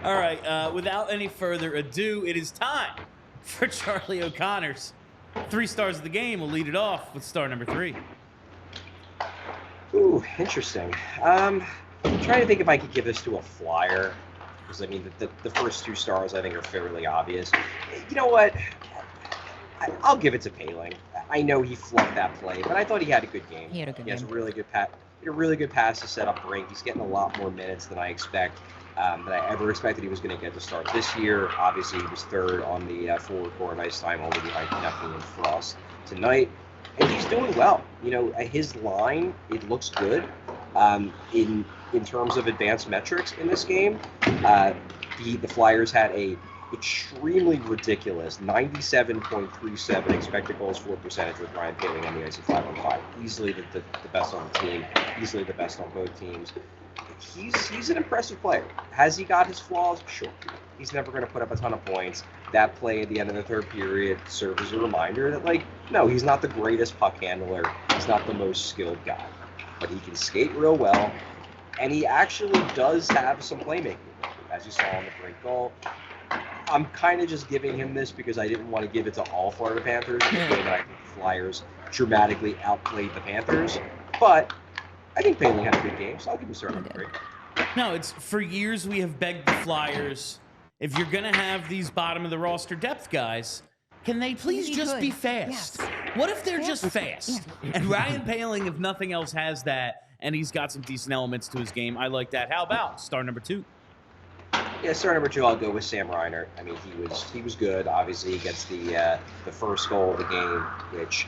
All right, without any further ado, it is time for Charlie O'Connor's 3 stars of the game. We'll lead it off with star number 3. Ooh, interesting. I'm trying to think if I could give this to a flyer, because I mean the first 2 stars I think are fairly obvious. You know what? I'll give it to Paling. I know he fluffed that play, but I thought he had a good game. He had a good He has game. a really good pass to set up break. He's getting a lot more minutes than I expect. That I ever expected he was going to get to start this year. Obviously, he was third on the forward core in ice time, only behind Duffy and Frost tonight. And he's doing well. You know, his line, it looks good. In terms of advanced metrics in this game, the Flyers had a extremely ridiculous 97.37 expected goals for percentage with Ryan Paling on the ice at 5-on-5. Easily the best on the team. Easily the best on both teams. He's an impressive player. Has he got his flaws? Sure. He's never going to put up a ton of points. That play at the end of the third period serves as a reminder that, no, he's not the greatest puck handler. He's not the most skilled guy. But he can skate real well, and he actually does have some playmaking, as you saw on the break goal. I'm kind of just giving him this because I didn't want to give it to all Florida Panthers in the game that I think the Flyers dramatically outplayed the Panthers. But I think Paling had a good game, so I'll give him star number 3. No, it's for years we have begged the Flyers, if you're going to have these bottom of the roster depth guys, can they please just be fast? Yes. What if they're just fast? And Ryan Paling, if nothing else, has that, and he's got some decent elements to his game. I like that. How about star number 2? Yeah, star number 2, I'll go with Sam Reiner. I mean, he was good. Obviously, he gets the first goal of the game, which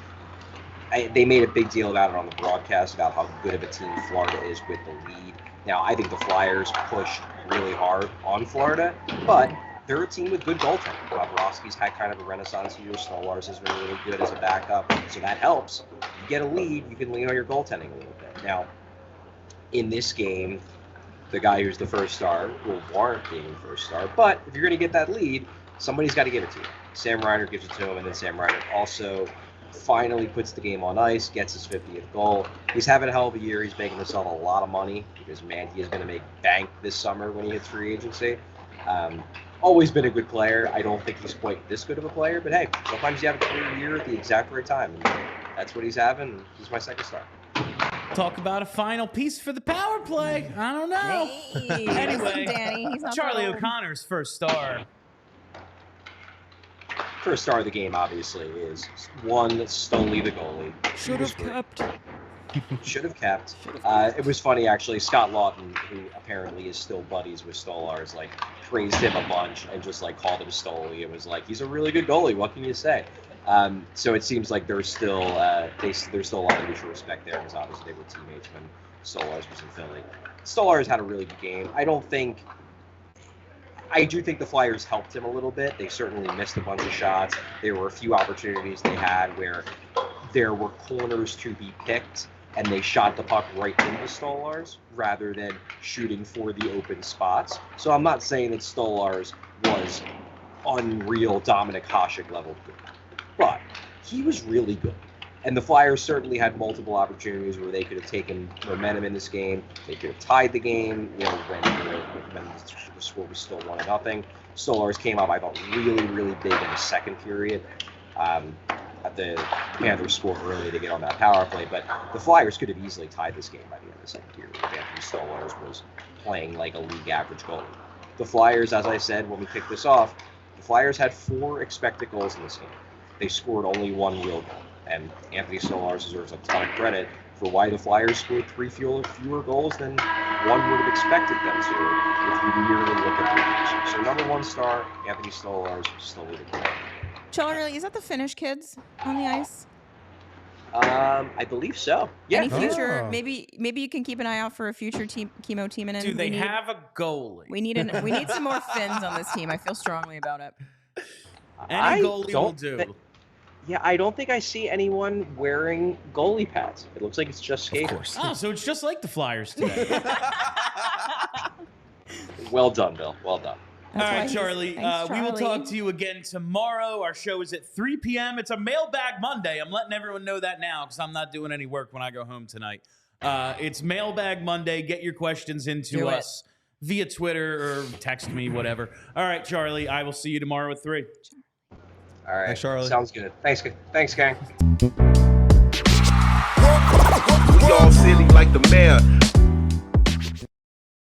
they made a big deal about it on the broadcast about how good of a team Florida is with the lead. Now, I think the Flyers pushed really hard on Florida, but they're a team with good goaltending. Bobrovsky's had kind of a renaissance year. Stolarz has been really good as a backup, so that helps. You get a lead, you can lean on your goaltending a little bit. Now, in this game, the guy who's the first star will warrant being the first star, but if you're going to get that lead, somebody's got to give it to you. Sam Reiner gives it to him, and then Sam Reiner also finally puts the game on ice, gets his 50th goal. He's having a hell of a year. He's making himself a lot of money because, man, he is going to make bank this summer when he hits free agency. Always been a good player. I don't think he's quite this good of a player, but hey, sometimes you have a career year at the exact right time, and that's what he's having. He's my second star. Talk about a final piece for the power play. I don't know. Hey, Anyway, Danny, he's not Charlie that old. O'Connor's first star. First star of the game, obviously, is one Stoney the goalie. Should have kept. Should have kept. It was funny, actually. Scott Lawton, who apparently is still buddies with Stolarz, praised him a bunch and just called him Stoley. It was he's a really good goalie. What can you say? So it seems like there's still there's still a lot of mutual respect there because obviously they were teammates when Stolarz was in Philly. Stolarz had a really good game. I do think the Flyers helped him a little bit. They certainly missed a bunch of shots. There were a few opportunities they had where there were corners to be picked, and they shot the puck right into Stolarz rather than shooting for the open spots. So I'm not saying that Stolarz was unreal Dominic Hasek level good, but he was really good. And the Flyers certainly had multiple opportunities where they could have taken momentum in this game. They could have tied the game, when the score was still 1-0. Stolarz came up, I thought, really, really big in the second period. The Panthers scored early to get on that power play, but the Flyers could have easily tied this game by the end of the second period if Anthony Stolarz was playing like a league average goalie. The Flyers, as I said when we kicked this off, the Flyers had 4 expected goals in this game. They scored only 1 real goal. And Anthony Stolarz deserves a ton of credit for why the Flyers scored 3 fewer goals than one would have expected them to if you merely look at the numbers. So number 1 star, Anthony Stolarz, slowly the goal. Charlie, is that the Finnish kids on the ice? I believe so. Yeah. Any future? Maybe you can keep an eye out for a future chemo team. Do they have a goalie? We need some more Finns on this team. I feel strongly about it. Any goalie will do. Yeah, I don't think I see anyone wearing goalie pads. It looks like it's just skaters. Of course. Oh, so it's just like the Flyers today. Well done, Bill. Well done. All right, Charlie. We will talk to you again tomorrow. Our show is at 3 p.m. It's a Mailbag Monday. I'm letting everyone know that now because I'm not doing any work when I go home tonight. It's Mailbag Monday. Get your questions into us. via Twitter or text me, whatever. All right, Charlie, I will see you tomorrow at 3. All right. Thanks, Charlie. Sounds good. Thanks, gang. We all silly like the mayor.